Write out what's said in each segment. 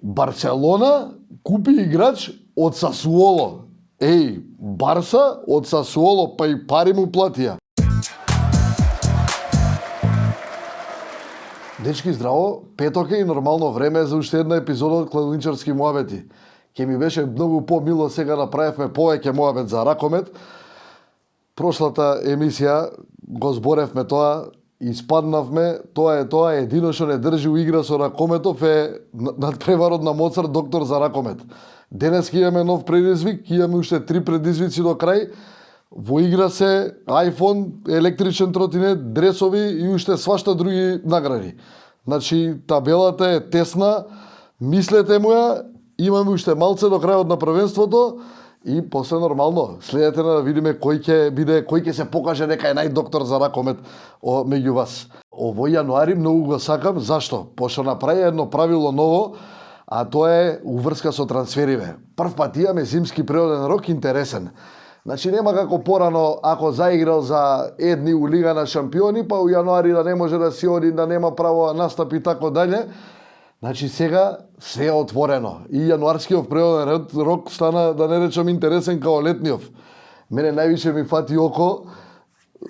Барселона купи играч од Сасуоло. Барса од Сасуоло, па и пари му платија. Дечки, здраво, петок е и нормално време е за уште една епизода од Кладунчарски муабети. Ке ми беше многу помило сега направевме повеќе муабет за ракомет. Прошлата емисија го зборевме тоа, испаднавме, тоа е едино што не држи у игра со ракометов е надпреварот на Моцарт доктор за ракомет. Денес ќе имаме нов предизвик, ќе имаме уште 3 предизвици до крај. Во игра се iPhone, електричен тротинет, дресови и уште свашта други награди. Значи, табелата е тесна, мислете му ја, имаме уште малце до крајот на првенството и после нормално. Следете да видиме кој ќе се покаже дека е најдоктор за ракомет меѓу вас. Овој јануари многу го сакам, зашто? Пошто направи едно правило ново, а тоа е уврска со трансфериве. Прв пат имаме зимски природен рок интересен. Значи нема како порано ако заиграл за едни у Лига на шампиони, па у јануари да не може да си оди, да нема право да настапи и така дале. Значи сега све е отворено. И јануарскиот природен рок стана, да не речам, интересен као летниот. Мене највише ми фати око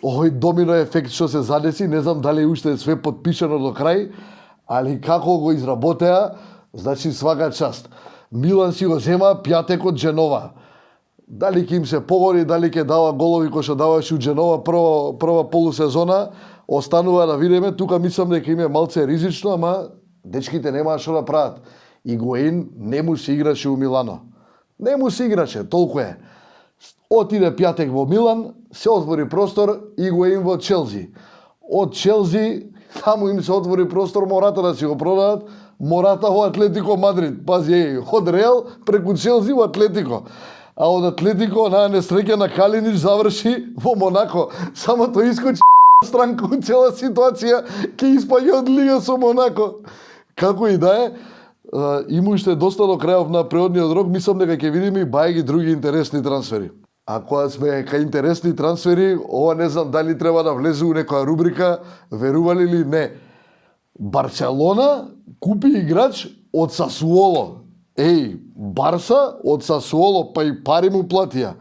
овој домино ефект што се задеси, не знам дали уште е све подпишано до крај, али како го изработеа, значи свака част. Милан си го зема пјатекот Дженова. Дали ќе им се погоди, дали ќе дава голови кои што даваше у Дженова прва полусезона, останува да видиме. Тука мислам дека им е малце ризично, ама дечките немаа што да прават. Игуаин не му се играше у Милано. Не му се играше, толку е. Отиде пјатек во Милан, се отвори простор, Игуаин во Челси. Од Челси, таму им се отвори простор, Мората да си го продадат, Мората во Атлетико Мадрид. Пази, од Реал преку Челси во Атлетико. А од Атлетико на несреќа на Калинич заврши во Монако. Само тој искочи странка у цела ситуација, ќе испаѓа од Лига со Монако. Како и да е, има уште доста до крајов на природниот рок, мислам дека ќе видиме и бајги други интересни трансфери. А кога сме кај интересни трансфери, ова не знам дали треба да влезе у некоја рубрика, верували ли не. Барселона купи играч од Сасуоло. Барса од Сасуоло, па и пари му платија.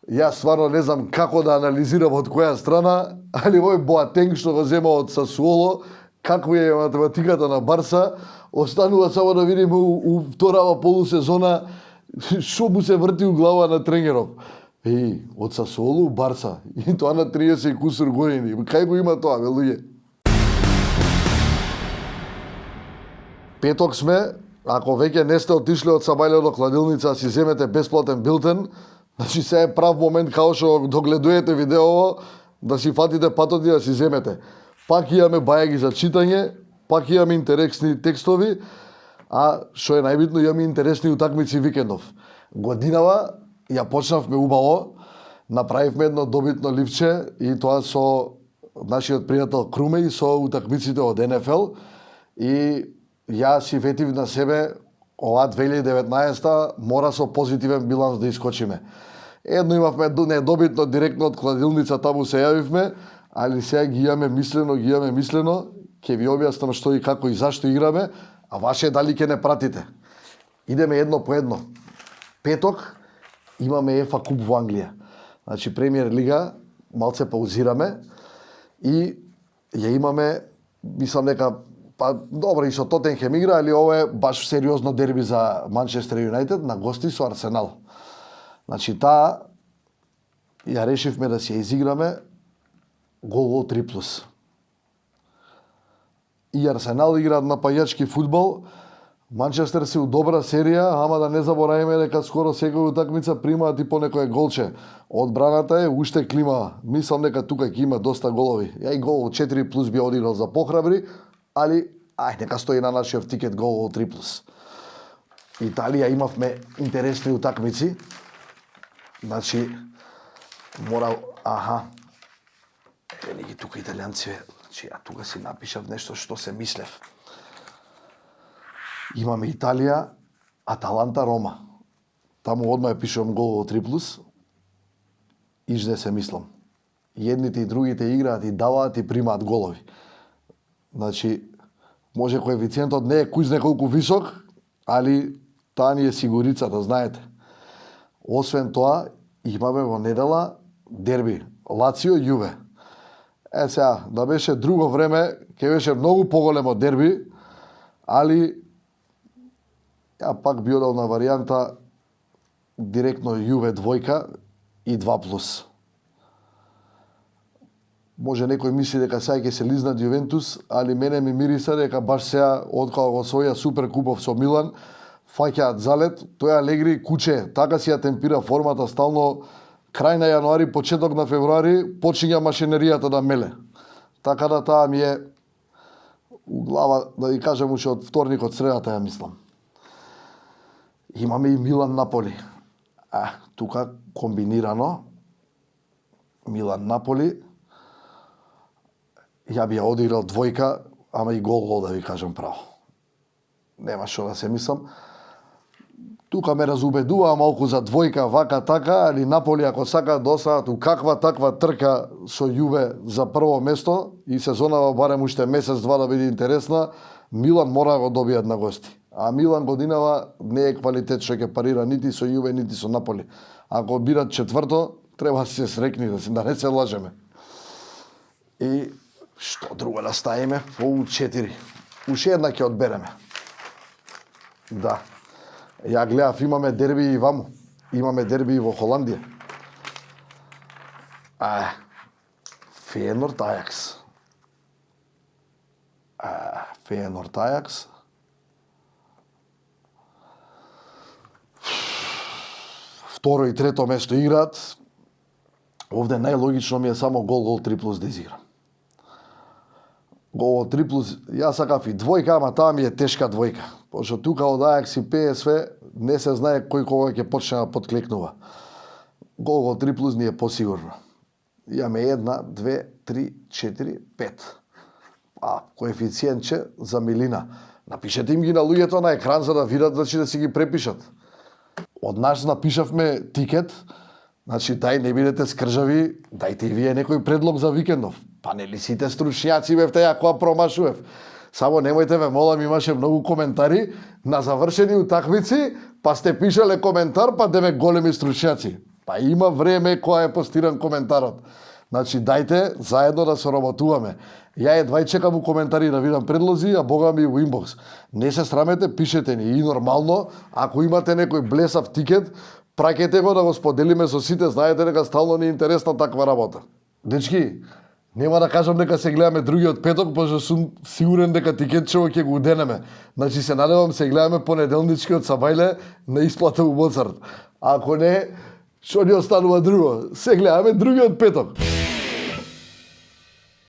Јас стварно не знам како да анализирам од која страна, али овој Боатенг што го зема од Сасуоло, каква е математиката на Барса, останува само да видиме у вторава полусезона што му се врти у глава на тренеров. Од Сасуоло у Барса, и тоа на 30 и кусур години. Кај го има тоа, бе, луѓе? Петок сме. Ако веќе не сте отишли од Сабајле до кладилница да си земете бесплатен билтен, значи се е прав момент као што догледувате видеово, да си фатите патот и да си земете. Пак имаме бајаги за читање, пак имаме интересни текстови, а што е најбитно, имаме интересни утакмици викендов. Годинава ја почнавме убаво, направивме едно добитно ливче и тоа со нашиот пријател Круме и со утакмиците од НФЛ, и ја си ветив на себе, оваа 2019 мора со позитивен биланс да искочиме. Едно имавме недобитно директно од кладилница, таму се јавивме, али сега ги имаме мислено, ќе ви објаснам што и како и зашто играме, а ваше дали ќе не пратите. Идеме едно по едно. Петок имаме ЕФА Куп во Англија. Значи Премиер Лига, малце паузираме и ја имаме, мислам дека добро и со Тотенхем игра, али ова е баш сериозно дерби за Манчестер Юнајтед на гости со Арсенал. Значи таа ја решивме да си ја изиграме гол 3+. И Арсенал играат напаѓачки фудбал, Манчестер се у добра серија, ама да не забораваме дека скоро секоја утакмица примаат и по некое голче. Одбраната е уште климава. Мислам дека тука ќе има доста голови. Ја и гол 4+ би одиграл за похрабри, али нека стои на нашиот тикет гол 3+. Италија имавме интересни утакмици. Значи мора Ени ги тука италијанци, значи ја тука си напишав нешто што се мислев. Имаме Италија, Аталанта, Рома. Таму одма ја пишувам гол 3+. Ижде се мислам. Едните и другите играат и даваат и примаат голови. Значи, може коефициентот не е куј знае колку висок, али таа ни е сигурица, да знаете. Освен тоа, имаме во недела дерби Лацио Јуве. Сега, да беше друго време, ќе беше многу поголемо дерби, али ја пак би одел на варијанта директно Јуве двојка и 2+. Може некој мисли дека сега ќе се лизнат Јувентус, али мене ми мириса дека баш сега, откако го освоја Суперкупов со Милан, фаќаат залет, тој Алегри куче, така си ја темпира формата стално, крај на јануари, почеток на февруари, почиња машинеријата да меле. Така да таа ми е у глава, да ви кажам, уште од вторникот, средата ја мислам. Имаме и Милан Наполи. Тука комбинирано, Милан Наполи, ја би ја одиграл двојка, ама и гол, да ви кажам право. Нема што да се мислам. Тука ме разубедува малку за двојка, вака така, али Наполи ако сакаат да останат у каква таква трка со Јуве за прво место и сезонава барем уште месец-два да биде интересна, Милан мора да го добијат на гости. А Милан годинава не е квалитет што ќе парира нити со Јуве, нити со Наполи. Ако бират четврто, треба да се срекни, да не се лажеме. И што друго да ставиме? По 4. Уште една ќе одбереме. Да. Ја гледав, имаме дерби и ваму. Имаме дерби и во Холандија. Фејенорд Ајакс. Фејенорд Ајакс. Второ и трето место играат. Овде најлогично ми е само гол 3+ да изиграм. Гол 3+, јас сакав и двојка, ама таа ми е тешка двојка. Пошто тука од Ајакс и ПСВ не се знае кој кога ќе почне да подклекнува. Гол 3+ ни е посигурно. Имаме 1, 2, 3, 4, 5. Коефициентче за милина. Напишете им ги на луѓето на екран за да видат, значи да си ги препишат. Од нас напишавме тикет, значи дај не бидете скржави, дајте и вие некој предлог за викендов. Па нели сите стручњаци бевте, ја која промашував. Само немојте ме молам, имаше многу коментари на завршени утакмици, па сте пишале коментар, па деме големи стручњаци. Па има време која е постиран коментарот. Значи дајте заедно да соработуваме. Ја едва и чекам у коментари да видам предлози, а бога ми у инбокс. Не се срамете, пишете ни. И нормално, ако имате некој блесав тикет, праќете го да го споделиме со сите, знаете дека стално ни е интересна таква работа. Дечки, нема да кажам дека се гледаме другиот петок, пошто сум сигурен дека тикетчево ќе го уденеме. Значи се надевам се гледаме понеделничкиот сабајле на исплата у Моцарт. Ако не, што ни останува друго? Се гледаме другиот петок.